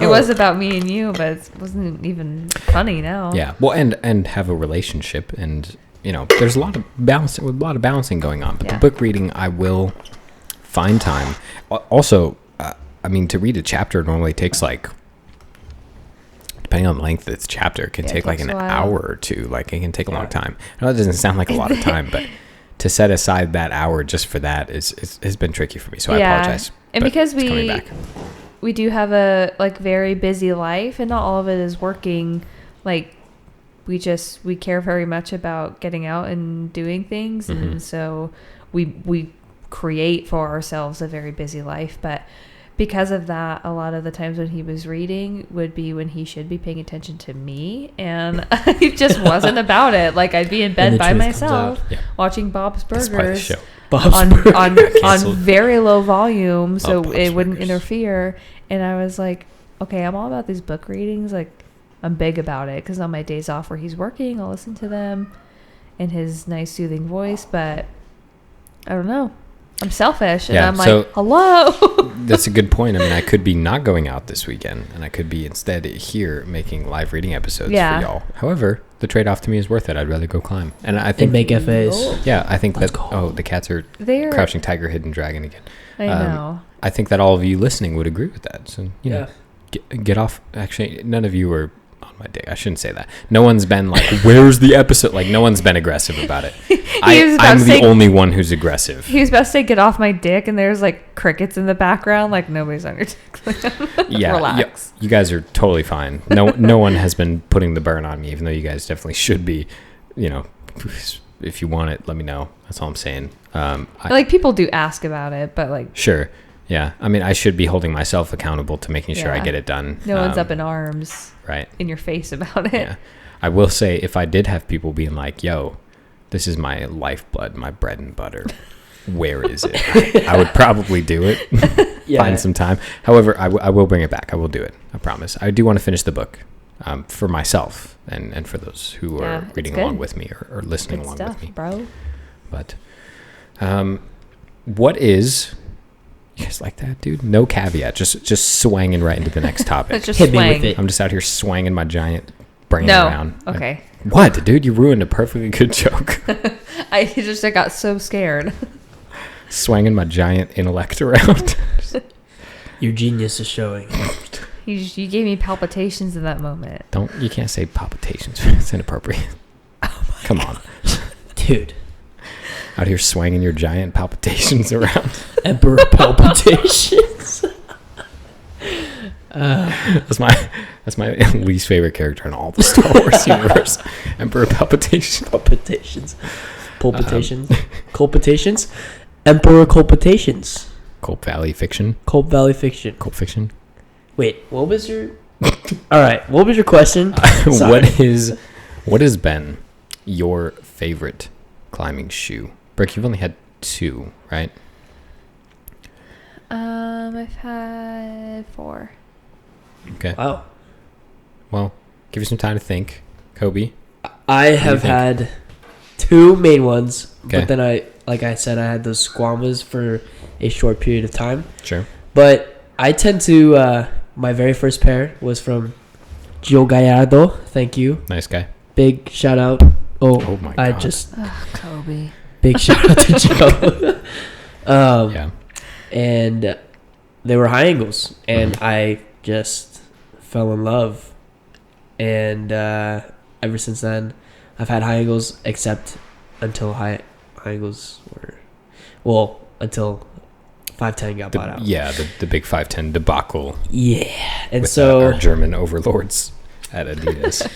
It was about me and you, but it wasn't even funny now. Yeah. Well, and have a relationship and there's a lot of balancing going on. But the book reading, I will find time. Also, to read a chapter normally takes depending on the length of its chapter, it can take like an hour or two. Like it can take a long time. I know it doesn't sound like a lot of time, but to set aside that hour just for that has been tricky for me. So I apologize. And because we do have a very busy life, and not all of it is working. Like we care very much about getting out and doing things, and so we create for ourselves a very busy life. But because of that, a lot of the times when he was reading would be when he should be paying attention to me, and it just wasn't about it. Like I'd be in bed by myself watching Bob's Burgers on very low volume, so it wouldn't interfere. And I was like, okay, I'm all about these book readings. Like I'm big about it because on my days off where he's working, I'll listen to them in his nice soothing voice. But I don't know. I'm selfish, and I'm like, hello. That's a good point. I could be not going out this weekend, and I could be instead here making live reading episodes for y'all. However, the trade-off to me is worth it. I'd rather go climb. And I think... And make FAs. Yeah, I think the cats are crouching tiger, hidden dragon again. I know. I think that all of you listening would agree with that. So, get off. Actually, none of you are on my dick. I shouldn't say that. No one's been like, where's the episode? Like, no one's been aggressive about it. I'm the only one who's aggressive. He was about to say, get off my dick, and there's like crickets in the background. Like, nobody's on your dick. Relax. You guys are totally fine. No one has been putting the burn on me, even though you guys definitely should be. If you want it, let me know. That's all I'm saying. People do ask about it, but like. Sure. Yeah. I should be holding myself accountable to making sure I get it done. No one's up in arms. Right. In your face about it. Yeah. I will say, if I did have people being like, yo, this is my lifeblood, my bread and butter, where is it? I would probably do it. Find some time. However, I will bring it back. I will do it. I promise. I do want to finish the book for myself and for those who are reading along with me or listening along with me. Bro. But what is... You guys like that, dude? No caveat. Just swanging right into the next topic. Just swang. Me with it. I'm just out here swanging my giant brain around. Okay. What, dude? You ruined a perfectly good joke. I got so scared. Swanging my giant intellect around. Your genius is showing. You gave me palpitations in that moment. You can't say palpitations. It's inappropriate. Come on. Dude. Out here swanging your giant palpitations around. Emperor palpitations. That's my least favorite character in all the Star Wars universe. Emperor Palpitations. Palpitations. Colpitations. Emperor Colpitations. Culp Valley Fiction. Culp Valley Fiction. Culp Fiction. Wait, what was your... All right, what was your question? What has been your favorite climbing shoe? Brooke, you've only had 2, right? I've had 4. Okay. Wow. Well, give you some time to think. Kobe? I have had 2 main ones, but then like I said, I had those squamas for a short period of time. Sure. But I tend to, my very first pair was from Gio Gallardo. Thank you. Nice guy. Big shout out. Oh my God. Kobe. Big shout out to Joe. And they were high ankles, and I just fell in love. And ever since then, I've had high ankles, except until high ankles were, until 5'10" got bought out. Yeah, the big 5'10" debacle. Yeah, and with so our German overlords at Adidas.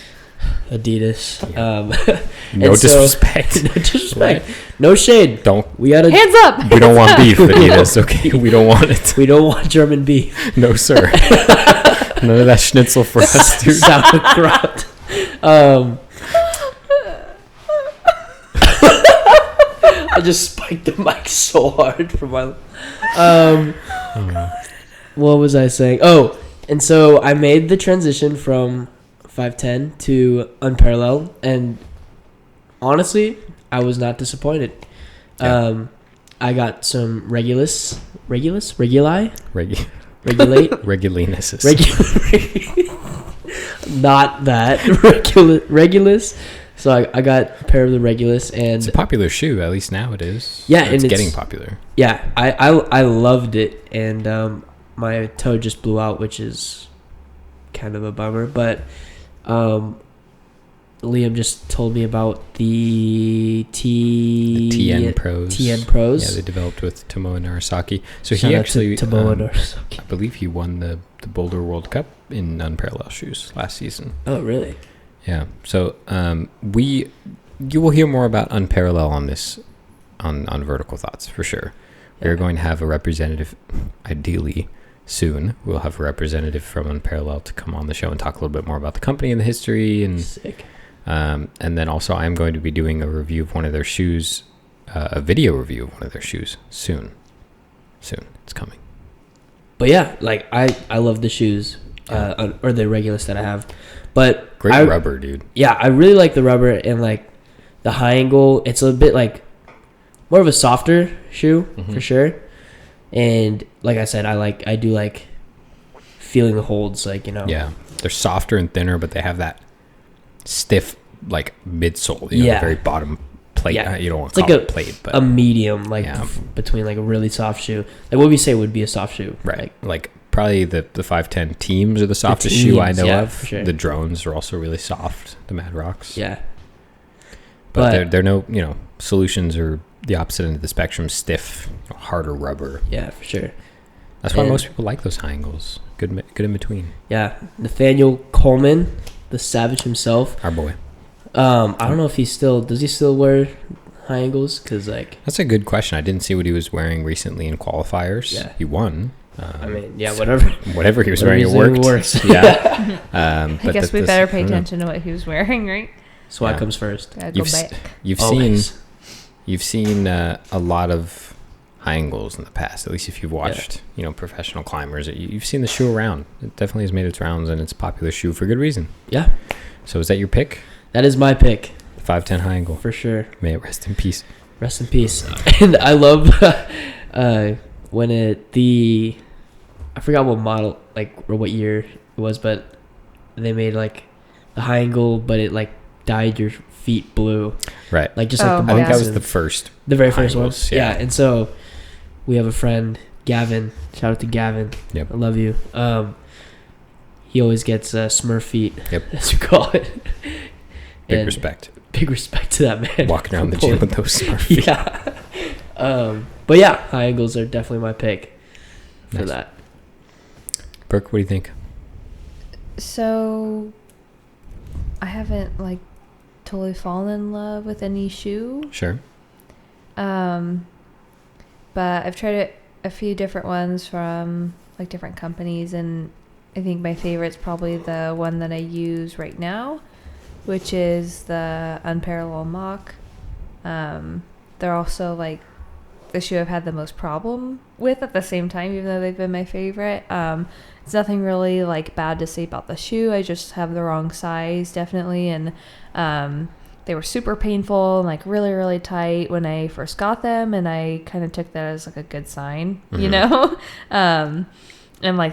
No disrespect. No disrespect. No shade. We gotta hands up. We don't want beef, Adidas. Okay, we don't want it. We don't want German beef. No, sir. None of that schnitzel for us, dude. Sauerkraut. I just spiked the mic so hard for my. What was I saying? Oh, and so I made the transition from 5'10" to unparalleled, and honestly, I was not disappointed. I got some regulate, not that regulus, So I got a pair of the Regulus, and it's a popular shoe. At least now it is. Yeah, and it's getting popular. Yeah, I loved it, and my toe just blew out, which is kind of a bummer. But Liam just told me about the TN Pros. TN Pros. Yeah, they developed with Tomoe Narasaki. So Shout he out actually, to Tomoe Narasaki. I believe he won the Boulder World Cup in unparalleled shoes last season. Oh, really? Yeah. So you will hear more about unparalleled on this on Vertical Thoughts for sure. We're going to have a representative, ideally soon. We'll have a representative from Unparalleled to come on the show and talk a little bit more about the company and the history. And sick. And then also I'm going to be doing a review of one of their shoes, a video review of one of their shoes soon. It's coming. But yeah, like I love the shoes, or the Regulus that I have. But great rubber, dude. Yeah, I really like the rubber, and like the high ankle. It's a bit like more of a softer shoe for sure. And like I said, I do like feeling the holds, like, you know. Yeah, they're softer and thinner, but they have that stiff like midsole, the very bottom plate. Yeah. You don't want to call it a plate, but a medium, like between like a really soft shoe. Like what we say would be a soft shoe, right? Like probably the 510 teams are the softest shoe I know of. Sure. The drones are also really soft. The Mad Rocks, but they're no, solutions are the opposite end of the spectrum. Stiff, harder rubber. Yeah, for sure. That's why most people like those high angles. Good in between. Yeah, Nathaniel Coleman, the Savage himself, our boy. I don't know if does he still wear high angles? Because like that's a good question. I didn't see what he was wearing recently in qualifiers. Yeah, he won. Whatever he was wearing, it works. Yeah. I guess we better pay attention to what he was wearing, right? Swag comes first. You've seen a lot of high angles in the past. At least if you've watched, professional climbers, you've seen the shoe around. It definitely has made its rounds, and it's a popular shoe for good reason. Yeah. So is that your pick? That is my pick. 510 high angle. For sure. May it rest in peace. Rest in peace. And I love when I forgot what model, or what year it was, but they made like the high angle, but it like dyed your feet blue. Right. Like just like the I think that was the very first one. Yeah. And so we have a friend, Gavin. Shout out to Gavin. Yep. I love you. He always gets Smurf feet. Yep. As we call it. Big respect. Big respect to that man. Walking around the gym with those Smurf feet. Yeah. But yeah, high angles are definitely my pick for that. Brooke, what do you think? So, I haven't totally fallen in love with any shoe. Sure. But I've tried a few different ones from different companies, and I think my favorite's probably the one that I use right now, which is the Unparalleled Mock. They're also the shoe I've had the most problem with at the same time, even though they've been my favorite. It's nothing really bad to say about the shoe. I just have the wrong size, definitely, and they were super painful and really, really tight when I first got them, and I kind of took that as a good sign, and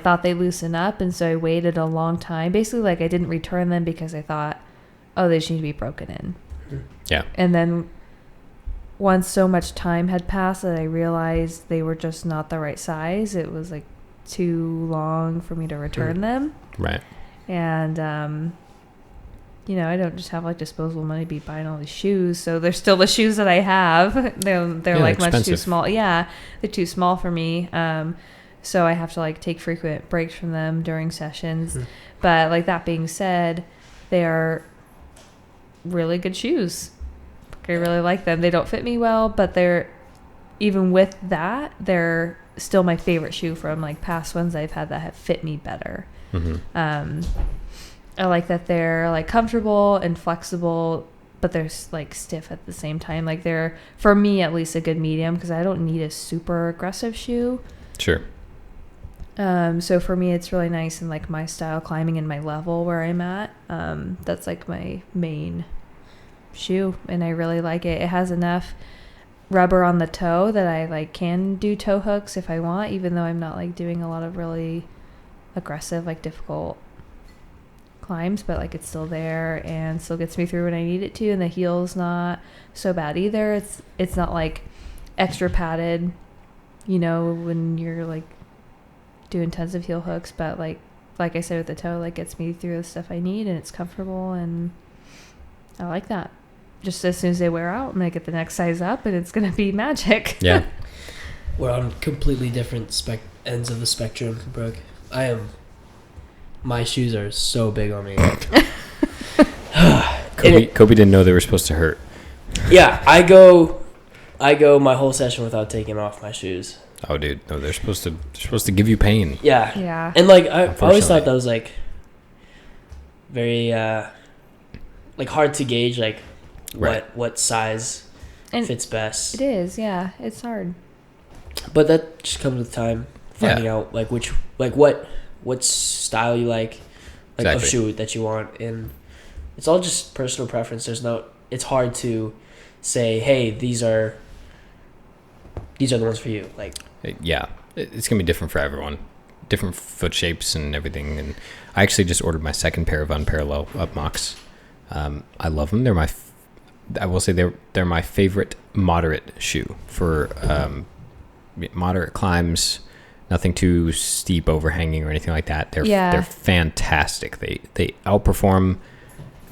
thought they'd loosen up, and so I waited a long time. Basically, I didn't return them because I thought, oh, they just need to be broken in. Yeah. And then once so much time had passed that I realized they were just not the right size, it was too long for me to return them. Right. And I don't just have disposable money to be buying all these shoes, so they're still the shoes that I have. They're much too small. Yeah, they're too small for me. So I have to take frequent breaks from them during sessions. But that being said, they are really good shoes. I really like them. They don't fit me well, but even with that, they're still my favorite shoe from past ones I've had that have fit me better. I like that they're comfortable and flexible, but they're stiff at the same time. They're, for me at least, a good medium, because I don't need a super aggressive shoe. Sure. So for me, it's really nice in my style climbing and my level where I'm at. That's my main shoe, and I really like it. It has enough rubber on the toe that I can do toe hooks if I want, even though I'm not doing a lot of really aggressive difficult climbs, but like it's still there and still gets me through when I need it to, and the heel's not so bad either. It's not like extra padded, you know, when you're like doing tons of heel hooks, but like I said with the toe, like gets me through the stuff I need, and it's comfortable, and I like that. Just as soon as they wear out, I'm gonna get the next size up, and it's gonna be magic. Yeah. We're on completely different ends of the spectrum, Brooke. My shoes are so big on me. Kobe didn't know they were supposed to hurt. Yeah, I go my whole session without taking off my shoes. Oh, dude, no, they're supposed to give you pain. Yeah. Yeah. And like I always thought that was like very like hard to gauge, like what size and fits best. It is, yeah. It's hard. But that just comes with time, finding out like what style you like exactly. of shoe that you want, and it's all just personal preference. It's hard to say, hey, these are the ones for you. Like, yeah, it's gonna be different for everyone, different foot shapes and everything. And I actually just ordered my second pair of Unparallel Upmocks. I love them. I will say they're my favorite moderate shoe for moderate climbs. Nothing too steep, overhanging, or anything like that. They're fantastic. They outperform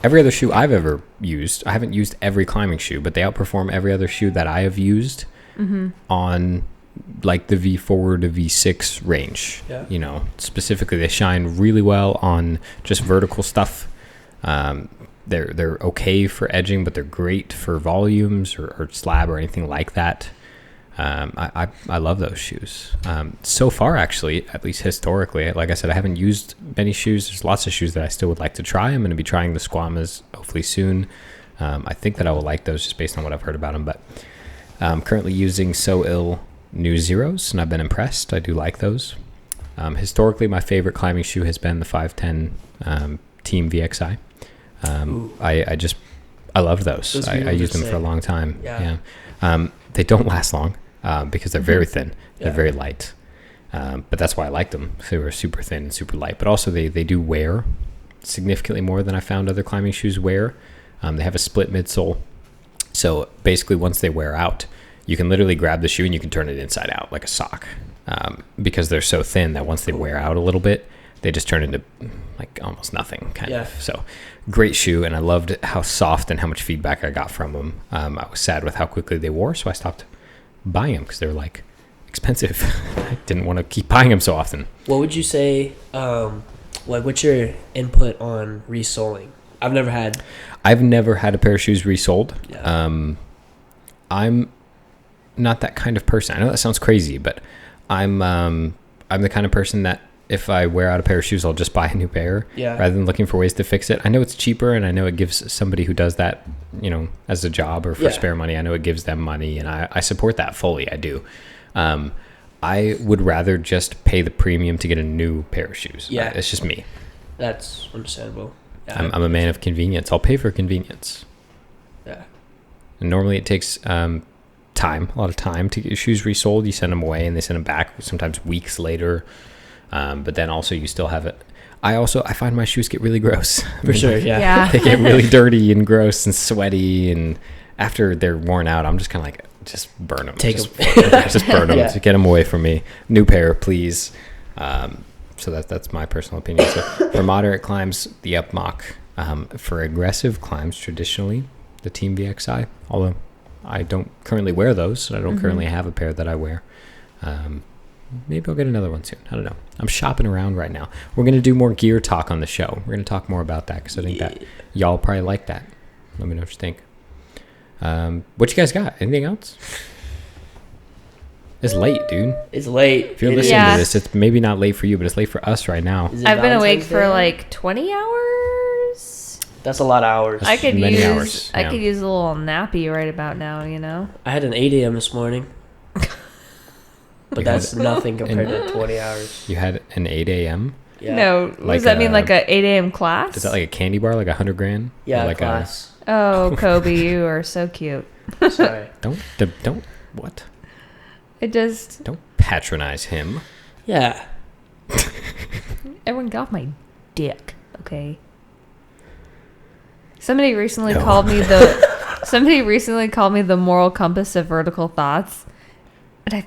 every other shoe I've ever used. I haven't used every climbing shoe, but they outperform every other shoe that I have used on like the V4 to V6 range. Yeah. You know, specifically, they shine really well on just vertical stuff. They're okay for edging, but they're great for volumes or slab or anything like that. I love those shoes. So far, actually, at least historically, like I said, I haven't used many shoes. There's lots of shoes that I still would like to try. I'm going to be trying the Squamas hopefully soon. I think that I will like those just based on what I've heard about them. But I'm currently using So Ill New Zeros, and I've been impressed. I do like those. Historically, my favorite climbing shoe has been the 510 Team VXI. I love those. I used them for a long time. Yeah. They don't last long because they're very thin. They're very light. But that's why I like them. They were super thin and super light. But also they do wear significantly more than I found other climbing shoes wear. They have a split midsole. So basically once they wear out, you can literally grab the shoe and you can turn it inside out like a sock. Because they're so thin that once they wear out a little bit, they just turn into like almost nothing kind of. So great shoe, and I loved how soft and how much feedback I got from them. I was sad with how quickly they wore, so I stopped buying them because they were like expensive. I didn't want to keep buying them so often. What would you say, like what's your input on resoling? I've never had a pair of shoes resoled. Yeah. I'm not that kind of person. I know that sounds crazy, but I'm the kind of person that if I wear out a pair of shoes, I'll just buy a new pair rather than looking for ways to fix it. I know it's cheaper, and I know it gives somebody who does that, you know, as a job or for spare money, I know it gives them money, and I support that fully. I do. I would rather just pay the premium to get a new pair of shoes. Yeah. It's just me. That's understandable. Yeah, I'm a man of convenience. I'll pay for convenience. Yeah. And normally it takes a lot of time to get your shoes resold. You send them away and they send them back sometimes weeks later. But then also you still have it. I find my shoes get really gross. For sure, yeah. They get really dirty and gross and sweaty, and after they're worn out, I'm just kind of like, just burn them. Just burn them. To get them away from me. New pair, please. So that's my personal opinion. So for moderate climbs, the Upmock. For aggressive climbs, traditionally, the Team VXI. Although I don't currently wear those, so I don't currently have a pair that I wear. Maybe I'll get another one soon. I don't know. I'm shopping around right now. We're going to do more gear talk on the show. We're going to talk more about that because I think that y'all probably like that. Let me know what you think. What you guys got? Anything else? It's late, dude. It's late. If you're listening to this, it's maybe not late for you, but it's late for us right now. I've been awake for like 20 hours. That's a lot of hours. I could use a little nappy right about now, you know? I had an 8 a.m. this morning. But that's nothing compared to 20 hours. You had an 8 a.m.? Yeah. No. Does that mean like a 8 a.m. class? Is that like a candy bar, like $100,000? Yeah, like class. Oh, Kobe, you are so cute. Sorry. Don't, what? Don't patronize him. Yeah. Everyone get off my dick, okay? Somebody recently called me the moral compass of vertical thoughts. And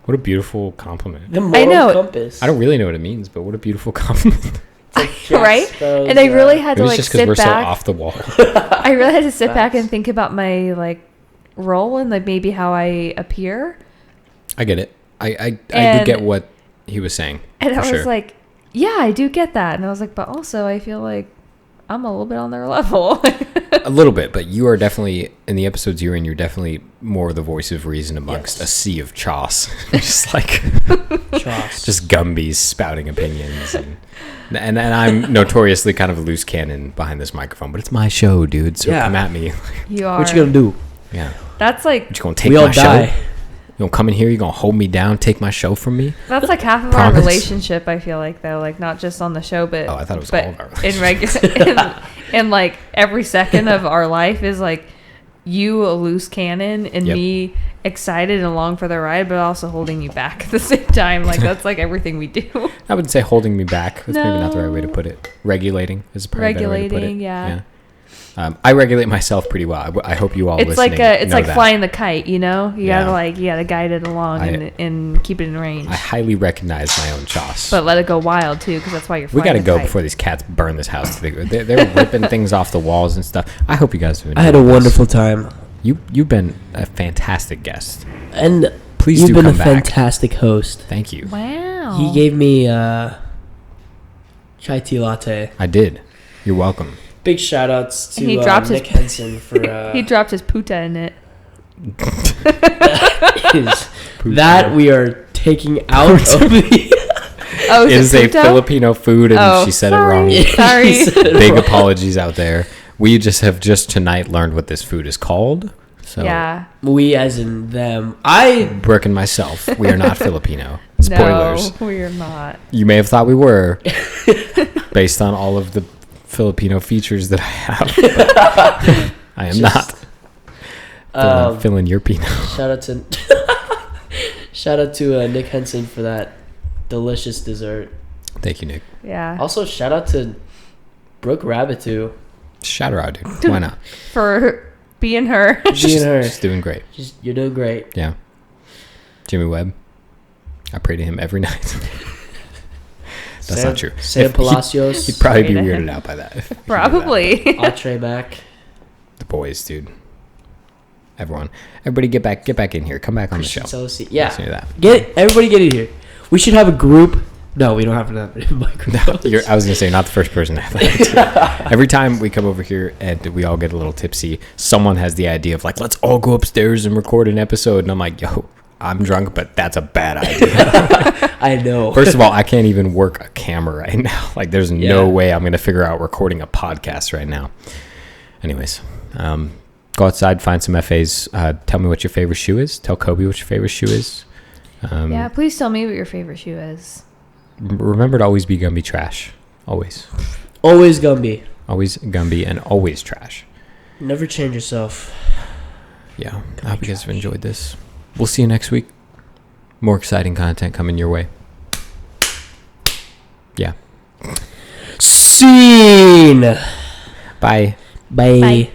what a beautiful compliment. The moral compass. I don't really know what it means, but what a beautiful compliment. Right? And I really had to just sit we're back. So off the wall. I really had to sit back and think about my role and maybe how I appear. I get it. I do get what he was saying. And I was like, yeah, I do get that. And I was like, but also I feel like I'm a little bit on their level. A little bit, but you are definitely, in the episodes you're in, you're definitely more the voice of reason amongst a sea of choss. Just choss. Just Gumbies spouting opinions. And I'm notoriously kind of a loose cannon behind this microphone, but it's my show, dude, so come at me. You are. What you gonna do? Yeah. That's you gonna take my show? You gonna come in here, you gonna hold me down, take my show from me? That's half of our relationship, I feel like, though. Not just on the show, but I thought it was all of our relationship. in every second of our life is you a loose cannon and me excited and along for the ride, but also holding you back at the same time. That's everything we do. I wouldn't say holding me back. That's maybe not the right way to put it. Regulating is probably a better way to put it. Yeah. I regulate myself pretty well. I hope you all listening it's like that. flying the kite, you gotta guide it along and keep it in range. I highly recognize my own choss, but let it go wild too, because that's why you're flying. We gotta go kite. Before these cats burn this house. They're ripping things off the walls and stuff. I hope you guys have enjoyed. I had a wonderful time. You've been a fantastic guest, and please you've do been come a back. Fantastic host. Thank you. Wow. He gave me chai tea latte. I did. You're welcome. Big shout outs to Nick Henson for he dropped his puta in it. That we are taking out of the it is a Filipino food, and she said it wrong. Sorry. Big apologies out there. We have just tonight learned what this food is called. So yeah. We as in them. Brooke and myself, we are not Filipino. Spoilers. No, we are not. You may have thought we were based on all of the Filipino features that I have. But I am not. Filling your Pino. Shout out to Nick Henson for that delicious dessert. Thank you, Nick. Yeah. Also, shout out to Brooke Rabbit Shout her out, dude. Why not? For being her. She's doing great. You're doing great. Yeah. Jimmy Webb. I pray to him every night. That's not true. Sam Palacios. He'd probably be weirded out by that. Probably. Atre Mac. The boys, dude. Everybody get back in here. Come back on the show. Yeah. That. Everybody get in here. We should have a group. No, we don't have to microphones. No, I was going to say, not the first person to have that. Every time we come over here and we all get a little tipsy, someone has the idea of let's all go upstairs and record an episode. And I'm like, yo, I'm drunk, but that's a bad idea. I know. First of all, I can't even work a camera right now. There's no way I'm going to figure out recording a podcast right now. Anyways, go outside, find some FAs. Tell me what your favorite shoe is. Tell Kobe what your favorite shoe is. Yeah, please tell me what your favorite shoe is. Remember to always be Gumby trash. Always. Always Gumby. Always Gumby and always trash. Never change yourself. Yeah. I hope you guys have enjoyed this. We'll see you next week. More exciting content coming your way. Yeah. Scene. Bye. Bye.